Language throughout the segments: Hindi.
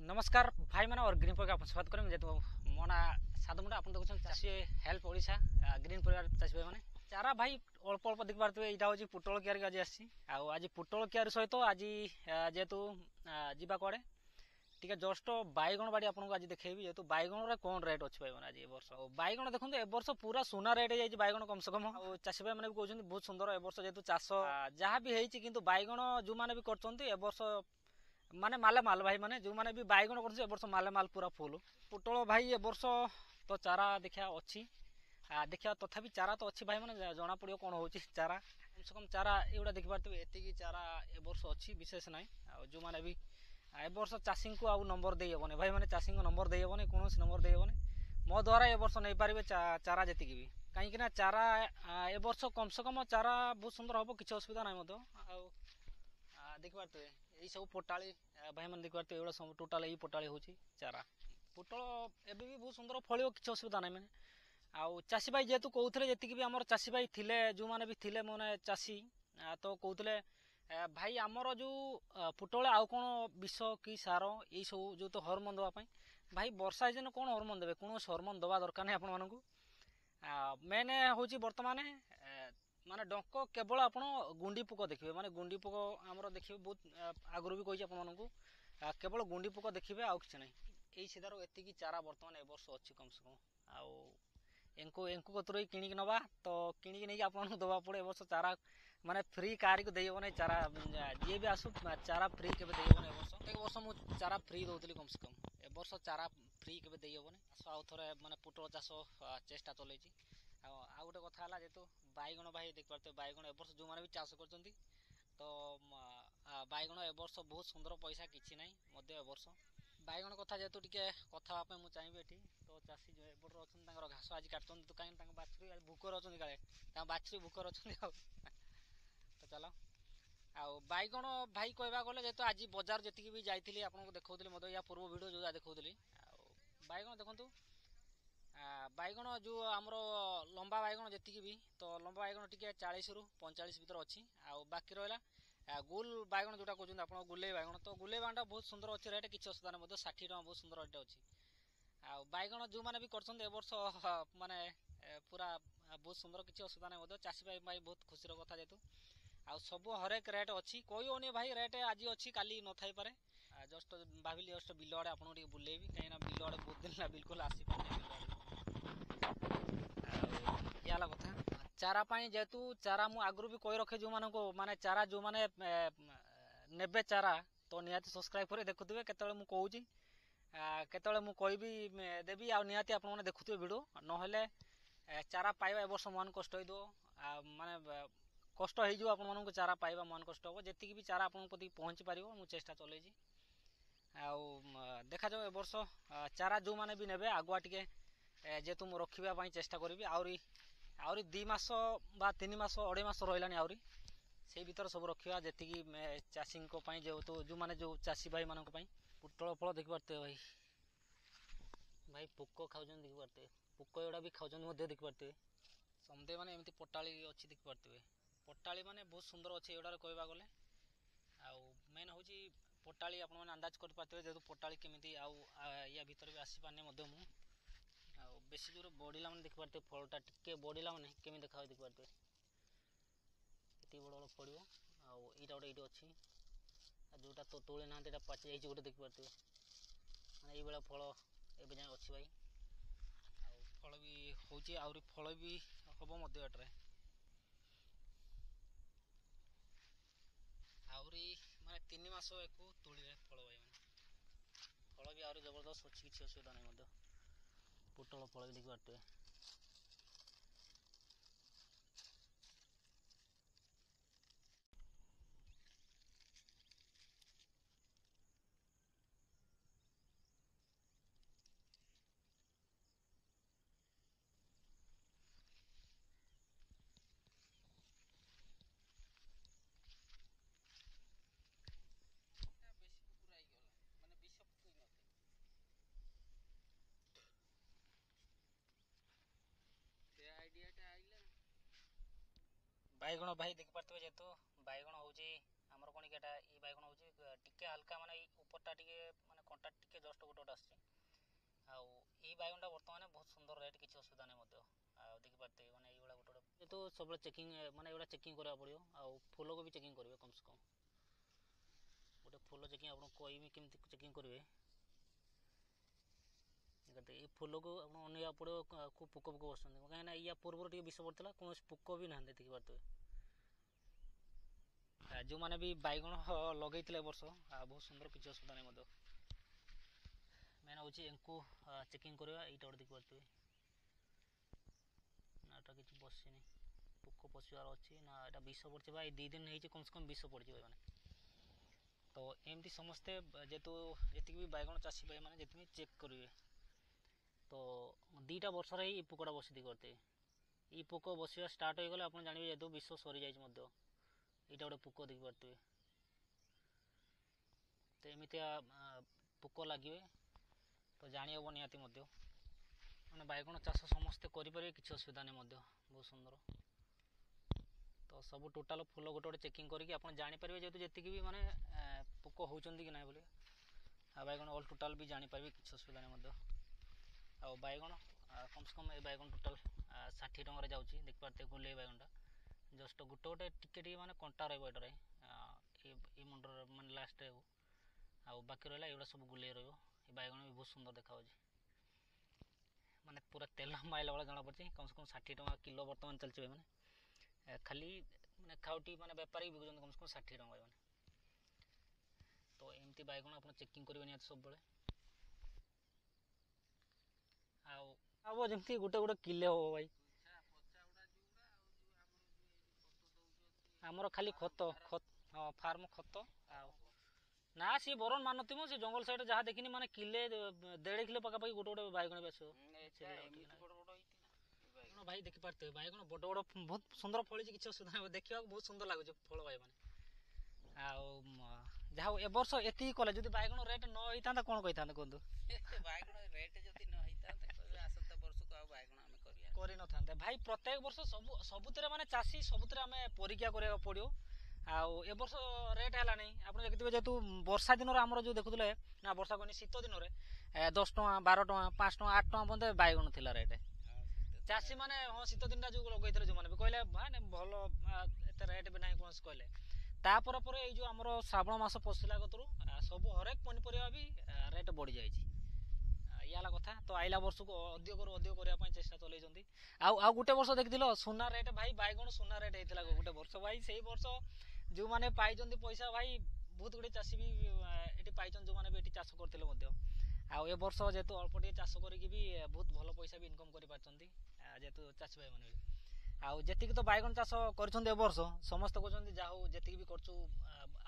नमस्कार भाई मैंने और ग्रीन परिवार स्वागत करें जेहेतु मो ना साधु मुंडा आप देखुन चाषी हेल्प ओडिशा ग्रीन परिवार चाषी भाई मैंने चारा भाई अल्प अल्प देखि पारथि एटा होची पुटल कियारी आज आसी आज पुटल कियारी सहित आज जेहेतु जीवा कुआडे टिके जस्ट बैगण बाड़ी आपको आज देखेबी जेहेतु बैगण कौन रेट अच्छे भाई मैंने आज ए वर्ष बैगण देखो ए वर्ष पूरा सुना रेट जाइए बैगण कम से कम और चाषी भाई मैंने भी कहते बहुत सुंदर ए वर्ष जेहेतु चाष जहाँ भी होती किंतु बैगण जो मैंने भी कर वर्ष माने माले माल भाई माने जो माने भी बैगण कर वर्ष माले माल पूरा फुल पुटल भाई ए वर्ष तो चारा देखा अच्छी देखा तथापि चारा तो अच्छी भाई मैंने जना पड़ो कौन हो चारा कम से कम चारा एगुड़ा देखिपारे एति चारा ए वर्ष अच्छी विशेष ना जो मैंने भी ए वर्ष चाषी को आउ नंबर देहबनी भाई मैंने चाषी को नंबर देहबनी कौन नंबर देहबनी मो द्वारा ए वर्ष नहीं पारे चारा जी भी कहीं चारा ए वर्ष कम से कम चारा बहुत सुंदर हम किसी असुविधा ना देखिपारे यही सब पोटाली भाई मैंने देखिपारे एगुड़ा सब टोटाल यही पोटाली हो चारा पुटल एबी भी बहुत सुंदर फल किसी असुविधा ना मैंने आउ चाषी भाई जेहेतु कहते जी भी आम चाषी भाई थे जो मैंने भी थे मैंने चाषी तो कहते भाई आमर जो पुटल आउ कौन विष कि सार यही सब जो तो हरमोन देवाई भाई वर्षा सीजन कौन हरमोन देवे कौन हरमोन दवा दरकार नहीं आपको मेन हूँ बर्तमान माने डंक केवल आप गुंडी पोक देखिए माने गुंडी पोक आमर देखिए बहुत आगुरी भी कही आपको केवल गुंडी पोक देखिए आउ कि ना यही सीधार एति चारा बर्तमान ए वर्ष अच्छी कम से कम आउ एंकु कतुर ही किणिक नवा तो किणिक नहीं आपको दवा पड़े ए वर्ष चारा माने फ्री कार को देहबन चारा जी भी आसू चारा फ्री के देहबन ए वर्ष मुझे चारा फ्री दौली कम से कम ए वर्ष चारा फ्री के देहबन आउ थे माने पुटल चाष चेष्टा चल आउ गोटे कथा है जेहेतु बैगण भाई देखिए बैगण ए वर्ष जो मैंने भी चाष कर तो बैगण ए वर्ष बहुत सुंदर पैसा किसी ना ए वर्ष बैगण कथा जेहेतु टे कथा मुझे चाहिए ये तो चाषी जो एपटर अच्छा घास आज काटुन तो कहीं बाछुरी भूकर अच्छा काले बाछुरी भूकर अच्छा तो चलो आउ बैगण भाई कहवा गले जेहेतु आज बजार जी भी जाइली आपको देखा मतलब या पूर्व भिड जो देखा बैगण देखूँ बैगण जो आमर लंबा बैगण जी भी तो लंबा बैगण टी 40 ରୁ 45 भर अच्छी आउ बाकी रहा गोल बैगण जोटा कहते आप गुलेई बैगण तो गुलेई बैगण बहुत सुंदर अच्छे रेट किसी असुविधा नहीं 60 टका बहुत सुंदर रेट अच्छी आउ बैगण जो मैंने भी कर वर्ष माने पूरा बहुत सुंदर किसी असुविधा नहीं चाषी भाई बहुत खुशी कथा जेहेतु आउ सब हरेक रेट अच्छी कही होनी भाई रेट आज अच्छी काली न थाई पारे जस्ट भाविली जस्ट बिल आड़े आपको टे बुलेबी कहीं बिल आड़े बहुत दिन बिल्कुल आसी पारे कथा चारा जेहेतु चारा मु आगु भी कही रखे जो माने चारा जो माने नेबे चारा तो निहाती सब्सक्राइब कर देखुए केतले मु कहूँ केतले मु कहबी देवी आ निहाती आप देखुए भिडियो नहेले चारा पाइबा ए वर्ष मन कष्ट हो माने कष्ट हो आपको चारा पाइबा मन कष्ट हम जी भी चारा आप पहुँची पार मुझे चेष्टा चल देखा जाओ ए वर्ष चारा जो मैंने भी ने आगुआ टे जेहेतु मुझे रखापी चेष्टा करी आहरी 2 मास बा 3 मास 2.5 मास रही आहरी से भर सब रखा जी चाषी जेहेतु जो मैंने जो चाषी भाई मान पुटल फल देखिपारे भाई भाई पोक खाऊ देखिपारे पोक गुड़ा भी खाऊ देखिपारे समझे मैंने एमती पोटाली अच्छी देखिपारे पोटाली माने बहुत सुंदर अच्छे एगुड़ा कहवा गले मेन हूँ पोटाली आप अंदाज कर पारे जेहतु पोटाली केमी या भर भी आसी पारनी मुझे बेसी जोर बढ़ला मैंने देखिपारे फलटा टिके बढ़ला मैंने केमी देखा देखिपारे ये बड़ बड़ पड़ो आईटा गोटे ये अच्छी जोटा तो तोले ना पाची जाइए गोटे देखिपारे मैंने ये फल एवं जाए अच्छी भाई फल भी हूँ आहरी फल भी हम एट्रे आहरी माने 3 मास एक तुले फल भाई मैंने फल भी आहरी जबरदस्त अच्छी किसी असुविधा नहीं पुटल फल भी देखिपारे बैगण भाई देखिपारे जेहेतु बैगण हूँ आमर कौन कि ये बैगण हूँ टिके हल्का माने उपरटा टे माने ଗୋଟା ଟିକେ ଜଷ୍ଟ ଗୋଟେ ଗୋଟେ ଆସିଛି। ଆଉ ଏଇ ବାଇଗଣଟା ବର୍ତ୍ତମାନ ବହୁତ ସୁନ୍ଦର ରେଟ୍, କିଛି ଅସୁବିଧା ନାହିଁ ମଧ୍ୟ। ଆଉ ଦେଖିପାରୁଥିବେ ମାନେ ଏଇଭଳିଆ ଗୋଟେ ଗୋଟେ ଯେହେତୁ ସବୁବେଳେ ଚେକିଂ ମାନେ ଏଇଗୁଡ଼ା ଚେକିଂ କରିବାକୁ ପଡ଼ିବ। ଆଉ ଫୁଲକୁ ବି ଚେକିଂ କରିବେ କମ୍ ସେ କମ୍। ଗୋଟେ ଫୁଲ ଚେକିଂ ଆପଣଙ୍କୁ କହିବି କେମିତି ଚେକିଂ କରିବେ। ଏଇ ଫୁଲକୁ ଆପଣ ଅନେଇବାକୁ ପଡ଼ିବ କେଉଁ ପୋକ ବସୁଛନ୍ତି, କାହିଁକିନା ୟା ପୂର୍ବରୁ ଟିକେ ବିଷ ପଡ଼ିଥିଲା, କୌଣସି ପୋକ ବି ନାହାନ୍ତି ଦେଖିପାରୁଥିବେ। ଯେଉଁମାନେ ବି ବାଇଗଣ ଲଗେଇଥିଲେ ଏ ବର୍ଷ ବହୁତ ସୁନ୍ଦର, କିଛି ଅସୁବିଧା ନାହିଁ ମଧ୍ୟ। ମେନ୍ ହେଉଛି ୟାଙ୍କୁ ଚେକିଂ କରିବା। ଏଇଟା ଗୋଟେ ଦେଖିପାରୁଥିବେ ନା ଏଇଟା କିଛି ବସିନି, ପୋକ ପଶିବାର ଅଛି ନା ଏଇଟା ବିଷ ପଡ଼ିଛି ବା ଏଇ 2 ଦିନ ହେଇଛି କମ୍ ସେ କମ୍ ବିଷ ପଡ଼ିଯିବ ଏମାନେ। ତ ଏମିତି ସମସ୍ତେ ଯେହେତୁ ଯେତିକି ବି ବାଇଗଣ ଚାଷୀ ଭାଇମାନେ ଯେତିକି ଚେକ୍ କରିବେ। ତ 2ଟା ବର୍ଷରେ ହିଁ ଏଇ ପୋକଟା ବସି ଦେଖିପାରୁଥିବେ। ଏଇ ପୋକ ବସିବା ଷ୍ଟାର୍ଟ ହୋଇଗଲେ ଆପଣ ଜାଣିବେ ଯେହେତୁ ବିଷ ସରିଯାଇଛି ମଧ୍ୟ। ଏଇଟା ଗୋଟେ ପୋକ ଦେଖିପାରୁଥିବେ। ତ ଏମିତିଆ ପୋକ ଲାଗିବେ ତ ଜାଣି ହେବ ନିହାତି ମଧ୍ୟ। ମାନେ ବାଇଗଣ ଚାଷ ସମସ୍ତେ କରିପାରିବେ, କିଛି ଅସୁବିଧା ନାହିଁ ମଧ୍ୟ। ବହୁତ ସୁନ୍ଦର। ତ ସବୁ ଟୋଟାଲ ଫୁଲ ଗୋଟେ ଗୋଟେ ଚେକିଂ କରିକି ଆପଣ ଜାଣିପାରିବେ ଯେହେତୁ ଯେତିକି ବି ମାନେ ପୋକ ହେଉଛନ୍ତି କି ନାହିଁ ବୋଲି। ଆଉ ବାଇଗଣ ଅଲ୍ ଟୋଟାଲ ବି ଜାଣିପାରିବେ, କିଛି ଅସୁବିଧା ନାହିଁ ମଧ୍ୟ। ଆଉ ବାଇଗଣ କମ୍ ସେ କମ୍ ଏ ବାଇଗଣ ଟୋଟାଲ 60 ଟଙ୍କାରେ ଯାଉଛି ଦେଖିପାରୁଥିବେ। ଗୁଲେଇ ବାଇଗଣଟା ଜଷ୍ଟ ଗୋଟେ ଗୋଟେ ଟିକେ ଟିକେ ମାନେ କଣ୍ଟା ରହିବ ଏଇଟାରେ, ଏଇ ମୁଣ୍ଡର ମାନେ ଲାଷ୍ଟରେ। ଆଉ ବାକି ରହିଲା ଏଗୁଡ଼ା ସବୁ ଗୁଲେଇ ରହିବ। ଏ ବାଇଗଣ ବି ବହୁତ ସୁନ୍ଦର ଦେଖାଯାଉଛି, ମାନେ ପୁରା ତେଲ ମାଇଲା ଭଳିଆ ଜଣାପଡ଼ୁଛି। କମ୍ ସେ କମ୍ 60 ଟଙ୍କା କିଲୋ ବର୍ତ୍ତମାନ ଚାଲିଛି ମାନେ। ଖାଲି ମାନେ ଖାଉଟି ମାନେ ବେପାରୀ ବିକୁଛନ୍ତି କମ୍ ସେ କମ୍ 60 ଟଙ୍କା ମାନେ। ତ ଏମିତି ବାଇଗଣ ଆପଣ ଚେକିଂ କରିବେ ନିହାତି ସବୁବେଳେ। ଆଉ ହବ ଯେମିତି ଗୋଟେ ଗୋଟେ କିଲେ ହବ ଭାଇ। ଆମର ଖାଲି ଖତ ହଁ ଫାର୍ମ ଖତ। ଆଉ ନା ସିଏ ବରଣ ମାନୁଥିବ, ସେ ଜଙ୍ଗଲ ସାଇଡ଼ରେ ଯାହା ଦେଖିନି ମାନେ କିଲେ 1.5 କିଲୋ ପାଖାପାଖି ଗୋଟେ ଗୋଟେ ବାଇଗଣ ବି ଆସିବ। ଭାଇ ଦେଖିପାରୁଥିବେ ବାଇଗଣ ବଡ଼ ବଡ଼ ବହୁତ ସୁନ୍ଦର ଫଳିଛି, କିଛି ଅସୁବିଧା ନାହିଁ। ଦେଖିବାକୁ ବହୁତ ସୁନ୍ଦର ଲାଗୁଛି ଫଳ ଭାଇ ମାନେ। ଆଉ ଯାହା ହଉ ଏ ବର୍ଷ ଏତିକି କଲେ, ଯଦି ବାଇଗଣ ରେଟ୍ ନ ହେଇଥାନ୍ତା କ'ଣ କହିଥାନ୍ତେ କୁହନ୍ତୁ? ବାଇଗଣ ରେଟ୍ ଯଦି ନ ହେଇଥାନ୍ତା ଆସନ୍ତା ବର୍ଷକୁ ଆଉ ବାଇଗଣ ଆମେ କରିନଥାନ୍ତେ ଭାଇ। ପ୍ରତ୍ୟେକ ବର୍ଷ ସବୁଥିରେ ମାନେ ଚାଷୀ ସବୁଥିରେ ଆମେ ପରୀକ୍ଷା କରିବାକୁ ପଡ଼ିବ। ଆଉ ଏ ବର୍ଷ ରେଟ୍ ହେଲାନି ଆପଣ ଦେଖିଥିବେ, ଯେହେତୁ ବର୍ଷା ଦିନରେ ଆମର ଯେଉଁ ଦେଖୁଥିଲେ ନା, ବର୍ଷା କନି ଶୀତ ଦିନରେ 10 ଟଙ୍କା 12 ଟଙ୍କା 5 ଟଙ୍କା 8 ଟଙ୍କା ପର୍ଯ୍ୟନ୍ତ ବାଇଗଣ ଥିଲା ରେଟ୍। ଚାଷୀ ମାନେ ହଁ ଶୀତ ଦିନଟା ଯେଉଁ ଲଗେଇଥିଲେ ଯେଉଁମାନେ ବି କହିଲେ ମାନେ ଭଲ ଏତେ ରେଟ୍ ବି ନାହିଁ କୌଣସି କହିଲେ। ତାପରେ ପରେ ଏଇ ଯେଉଁ ଆମର ଶ୍ରାବଣ ମାସ ପଶିଲା କତରୁ ସବୁ ହରେକ ପନିପରିବା ବି ରେଟ୍ ବଢ଼ିଯାଇଛି। ଇଏ ହେଲା କଥା। ତ ଆଇଲା ବର୍ଷକୁ ଅଧିକରୁ ଅଧିକ କରିବା ପାଇଁ ଚେଷ୍ଟା ଚଲେଇଛନ୍ତି। ଆଉ ଗୋଟେ ବର୍ଷ ଦେଖିଥିଲ ସୁନା ରେଟ୍ ଭାଇ, ବାଇଗଣ ସୁନା ରେଟ୍ ହେଇଥିଲା ଗୋଟେ ବର୍ଷ ଭାଇ। ସେଇ ବର୍ଷ ଯେଉଁମାନେ ପାଇଛନ୍ତି ପଇସା ଭାଇ, ବହୁତ ଗୁଡ଼ିଏ ଚାଷୀ ବି ଏଠି ପାଇଛନ୍ତି, ଯେଉଁମାନେ ବି ଏଠି ଚାଷ କରିଥିଲେ ମଧ୍ୟ। ଆଉ ଏ ବର୍ଷ ଯେହେତୁ ଅଳ୍ପ ଟିକେ ଚାଷ କରିକି ବି ବହୁତ ଭଲ ପଇସା ବି ଇନକମ୍ କରିପାରିଛନ୍ତି ଯେହେତୁ ଚାଷୀ ଭାଇମାନେ ବି। ଆଉ ଯେତିକି ତ ବାଇଗଣ ଚାଷ କରିଛନ୍ତି ଏ ବର୍ଷ ସମସ୍ତେ କହୁଛନ୍ତି ଯାହା ହଉ ଯେତିକି ବି କରୁଛୁ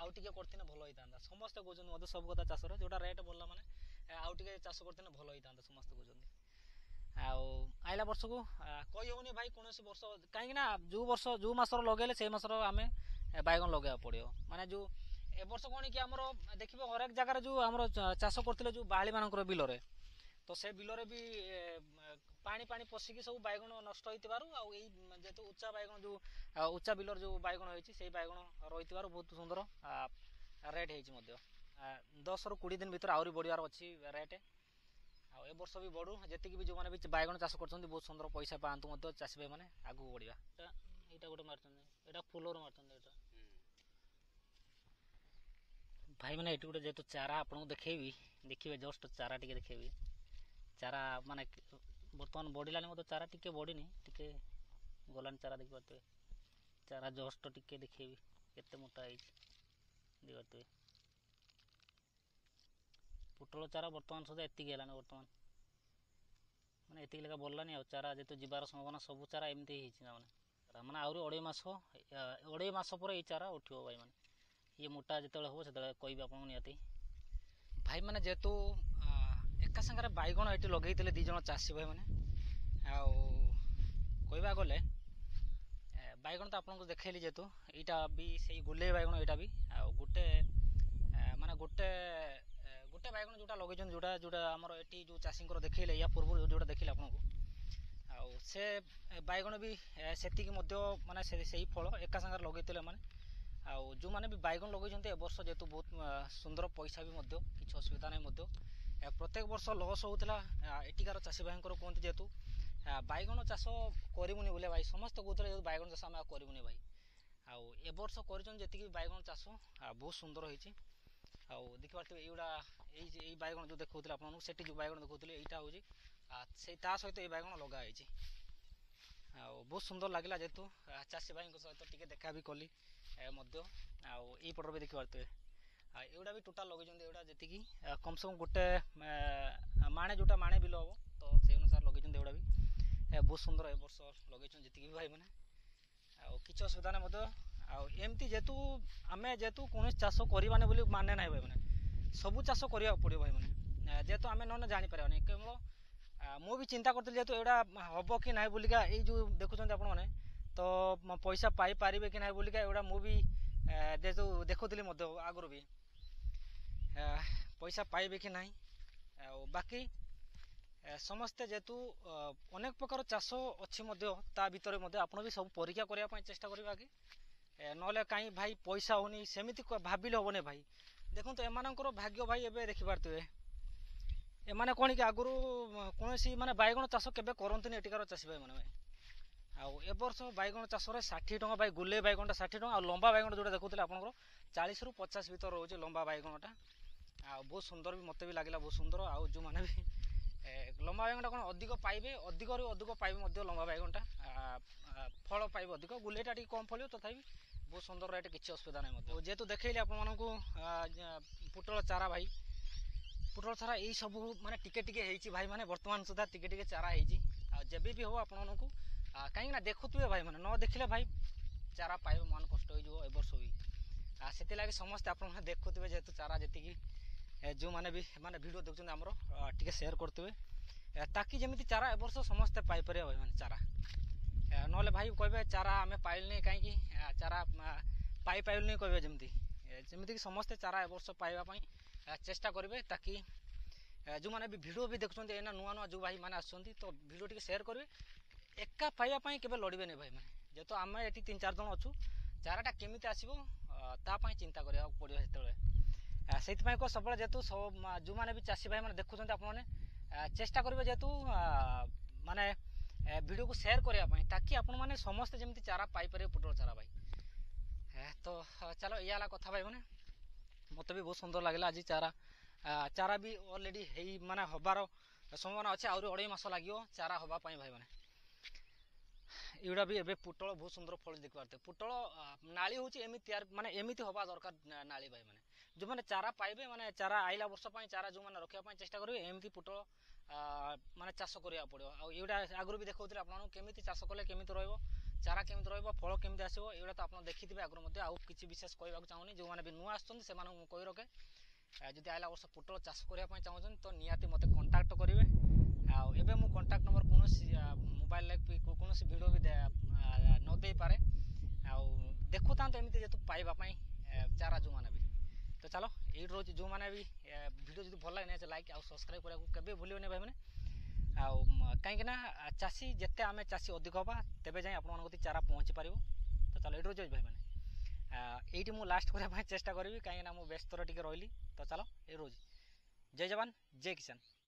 ଆଉ ଟିକେ କରିଥିଲେ ଭଲ ହେଇଥାନ୍ତା। ସମସ୍ତେ କହୁଛନ୍ତି ମୋତେ ସବୁ କଥା ଚାଷରେ ଯେଉଁଟା ରେଟ୍ ବଢ଼ିଲା ମାନେ ଆଉ ଟିକେ ଚାଷ କରିଥିଲେ ଭଲ ହେଇଥାନ୍ତା ସମସ୍ତେ କହୁଛନ୍ତି। ଆଉ ଆଇଲା ବର୍ଷକୁ କହି ହେଉନି ଭାଇ କୌଣସି ବର୍ଷ, କାହିଁକି ନା ଯେଉଁ ମାସର ଲଗେଇଲେ ସେଇ ମାସର ଆମେ ବାଇଗଣ ଲଗେଇବାକୁ ପଡ଼ିବ। ମାନେ ଯେଉଁ ଏ ବର୍ଷ କ'ଣ କି ଆମର ଦେଖିବେ ହରେକ ଜାଗାରେ ଯେଉଁ ଆମର ଚାଷ କରୁଥିଲେ ଯେଉଁ ବାହାଳିମାନଙ୍କର ବିଲରେ, ତ ସେ ବିଲରେ ବି ପାଣି ପଶିକି ସବୁ ବାଇଗଣ ନଷ୍ଟ ହେଇଥିବାରୁ, ଆଉ ଏଇ ଯେହେତୁ ଉଚ୍ଚା ବାଇଗଣ ଯେଉଁ ଉଚ୍ଚା ବିଲର ଯେଉଁ ବାଇଗଣ ହେଇଛି ସେଇ ବାଇଗଣ ରହିଥିବାରୁ ବହୁତ ସୁନ୍ଦର ରେଟ୍ ହେଇଛି ମଧ୍ୟ। 10ରୁ 20 ଦିନ ଭିତରେ ଆହୁରି ବଢ଼ିବାର ଅଛି ରେଟ୍। ଆଉ ଏ ବର୍ଷ ବି ବଢ଼ୁ, ଯେତିକି ବି ଯେଉଁମାନେ ବି ବାଇଗଣ ଚାଷ କରୁଛନ୍ତି ବହୁତ ସୁନ୍ଦର ପଇସା ପାଆନ୍ତୁ ମଧ୍ୟ ଚାଷୀ ଭାଇମାନେ, ଆଗକୁ ବଢ଼ିବା। ଏଇଟା ଗୋଟେ ମାରୁଛନ୍ତି, ଏଇଟା ଫୁଲରୁ ମାରୁଛନ୍ତି। ଏଇଟା ଭାଇ ମାନେ ଏଠି ଗୋଟେ ଯେହେତୁ ଚାରା ଆପଣଙ୍କୁ ଦେଖେଇବି, ଦେଖିବେ ଜଷ୍ଟ ଚାରା ଟିକେ ଦେଖେଇବି। ଚାରା ମାନେ ବର୍ତ୍ତମାନ ବଢ଼ିଲାନି ମଧ୍ୟ, ଚାରା ଟିକେ ବଢ଼ିନି, ଟିକେ ଗଲାନି ଚାରା ଦେଖିପାରୁଥିବେ। ଚାରା ଜଷ୍ଟ ଟିକେ ଦେଖେଇବି କେତେ ମୋଟା ହେଇଛି ଦେଖିପାରୁଥିବେ। ପୋଟଳ ଚାରା ବର୍ତ୍ତମାନ ସୁଦ୍ଧା ଏତିକି ହେଲାନି, ବର୍ତ୍ତମାନ ମାନେ ଏତିକି ଲେଖା ବଢ଼ିଲାନି। ଆଉ ଚାରା ଯେହେତୁ ଯିବାର ସମ୍ଭାବନା, ସବୁ ଚାରା ଏମିତି ହେଇଛି ମାନେ ଆହୁରି 2.5 ମାସ ପରେ ଏଇ ଚାରା ଉଠିବ ଭାଇ ମାନେ। ଇଏ ମୋଟା ଯେତେବେଳେ ହେବ ସେତେବେଳେ କହିବି ଆପଣଙ୍କୁ ନିହାତି। ଭାଇ ମାନେ ଯେହେତୁ ଏକା ସାଙ୍ଗରେ ବାଇଗଣ ଏଠି ଲଗେଇଥିଲେ 2 ଜଣ ଚାଷୀ ଭାଇ ମାନେ। ଆଉ କହିବାକୁ ଗଲେ ବାଇଗଣ ତ ଆପଣଙ୍କୁ ଦେଖେଇଲି, ଯେହେତୁ ଏଇଟା ବି ସେଇ ଗୁଲେଇ ବାଇଗଣ, ଏଇଟା ବି ଆଉ ଗୋଟେ ବାଇଗଣ ଯେଉଁଟା ଲଗେଇଛନ୍ତି, ଯେଉଁଟା ଆମର ଏଠି ଯେଉଁ ଚାଷୀଙ୍କର ଦେଖେଇଲେ ୟା ପୂର୍ବରୁ ଯେଉଁଟା ଦେଖିଲେ ଆପଣଙ୍କୁ, ଆଉ ସେ ବାଇଗଣ ବି ସେତିକି ମଧ୍ୟ ମାନେ ସେଇ ଫଳ ଏକା ସାଙ୍ଗରେ ଲଗେଇଥିଲେ ମାନେ। ଆଉ ଯେଉଁମାନେ ବି ବାଇଗଣ ଲଗେଇଛନ୍ତି ଏ ବର୍ଷ ଯେହେତୁ ବହୁତ ସୁନ୍ଦର ପଇସା ବି ମଧ୍ୟ, କିଛି ଅସୁବିଧା ନାହିଁ ମଧ୍ୟ। प्रत्येक वर्ष लस होता एटिकार चाषी भाई कहते जेहेतु बैगण चाष करूनी बोले भाई समस्त कहते बैगण चाष आम करूनी भाई आउ ए वर्ष कर बैगण चाष बहुत सुंदर होती आउ देखी पार्थे युवा यही बैगण जो देखते आपको से जो बैगण देखते यहाँ हूँ से सहित ये बैगण लगाई बहुत सुंदर लगे जेहेतु चाषी भाई सहित टे देखा भी कली आईपटर भी देखी पार्थे एगुड़ा भी टोटाल लगे जी कम से कम गोटे माणे जोटा माणे बिल हम तो से अनुसार लगे एगुड़ा भी बहुत सुंदर ए वर्ष लगे जी भाई मैंने किसी असुविधा ना एमती जेहेतु आम जेहेतु कौन चाष करवाने बोली माने ना भाई मैंने सबू चाष करने पड़ो भाई मैंने जेहेतु आम न जापर केवल मु भी चिंता करती जेहेतु एटा हम कि ना बोलिका ये जो देखुं आपने तो पैसा पाई पारे कि ना बोलिका एगुड़ा मुझे जेहेतु देखुली आगुरी भी पैसा पाइबे कि ना बाकी समस्ते जेहेतु अनेक प्रकार चाष अच्छी ता भितर आप भी सब परीक्षा करने चेष्टा करवा कि ना कहीं भाई पैसा होनी सेमती भाविले हेनी भाई देखो एमानकर भाग्य भाई एवं देखिपे एमाने कौन कि आगुरी कौन माने बैगण चाष केवे करते एटिकार चाषी भाई मैंने आउ ए वर्ष बैगण चाष 60 टଙ୍କା भाई गुले बैगणटा 60 टଙ୍କା लंबा बैगण जो देखुते आपंकर 40 ରୁ 50 भर रोचे लंबा बैगणटा बहुत सुंदर भी मत भी लगे बहुत सुंदर आउ जो मैंने भी लंबा बैगणटा कौन अधिक पाइबे अधिक अधिक पाइबे लंबा बैगणटा फल पाइबे अधिक गुलेटा टी कम फल तथापि बहुत सुंदर रेट किसी असुविधा ना जेहेतु देखली आपको पुटल चारा भाई पुटल चारा यही सब माने टिके टिके भाई माने वर्तमान सुधा टिके टिके चारा जब भी हो आपको कहीं देखुए भाई मैंने न देखले भाई चारा पाइबे मान कष्ट हो वर्ष भी से लगे समस्ते आप देखुए जेहेतु चारा जी जो मैंने भी माने वीडियो देखते आमर टे सेयार करते ताकि जमी चारा ए वर्ष समस्ते पाइपर भाई मैंने चारा ना भाई कहे चारा आम पाइलनी कहीं चारा पाई पाइलनी कहे जमीक समस्ते चारा ए वर्ष पाइबापी चेष्टा करेंगे ताकि जो मैंने भी वीडियो भी देखुं एना नुआ नुआ जो भाई मैंने आसुँच तो वीडियो टी सेयार करेंगे एका पाइबापी के लड़े नहीं भाई मैंने जेहेतु आम ये 3-4 जन अच्छु चाराटा केमी आसो तापाई चिंता करा पड़ो से कह सब जेहेतु जो मैंने भी चाषी भाई मैंने देखुं आपने चेष्टा करेंगे जेहेतु माने वीडियो को शेयर करने ताकि आपण मैंने समस्ते जमी चारा पाइपर पुटल चारा भाई तो चलो या कथा भाई मैंने मत भी बहुत सुंदर लगे आज चारा चारा भी ऑलरेडी माने हबार संभावना अच्छे आहरी 2.5 मास लगे चारा हवापाई भाई मैंने एगुड़ा भी एबे पुटल बहुत सुंदर फल देखी पारते पुटल नाली हूँ माने एमती हवा दरकार नाली भाई मैंने जो मैंने चारा पाइबे माने चारा आइला वर्ष चारा जो मैंने रखापी चेष्टा करेंगे एमती पुटल माने चाष करा पड़ो आउटा आगुरी भी देखते आपको केमी चाष कले केमी चारा केमी फल केमी आसो एगुड़ा तो आप देखिए आगुरी आउ कि विशेष कहूँ चाहूनी जो मैंने भी नुआ आसुँच कही रखे जदि आइला वर्ष पुटल चाष करने चाहूँ तो निहाती मत कंटाक्ट करेंगे आबे मु कंटाक्ट नंबर कौन मोबाइल कौन वीडियो भी न दे पारे देखु था एमती जेहतु पाइबापी चारा जो मैंने भी तो चलो ये रोज जो मैंने भी वीडियो जो भल लगे लाइक आउ सब्सक्राइब करा भूलिए भाई मैंने कहीं चाषी जिते आम चाषी अधिक हवा तेज जाए आप चारा पहुँची पार तो चलो ये रोज भाई मैंने ये मुझे लास्ट करने चेष्टा करी कहीं मुझे व्यस्त टे रही तो चलो ये रोज जय जवान जय किसान।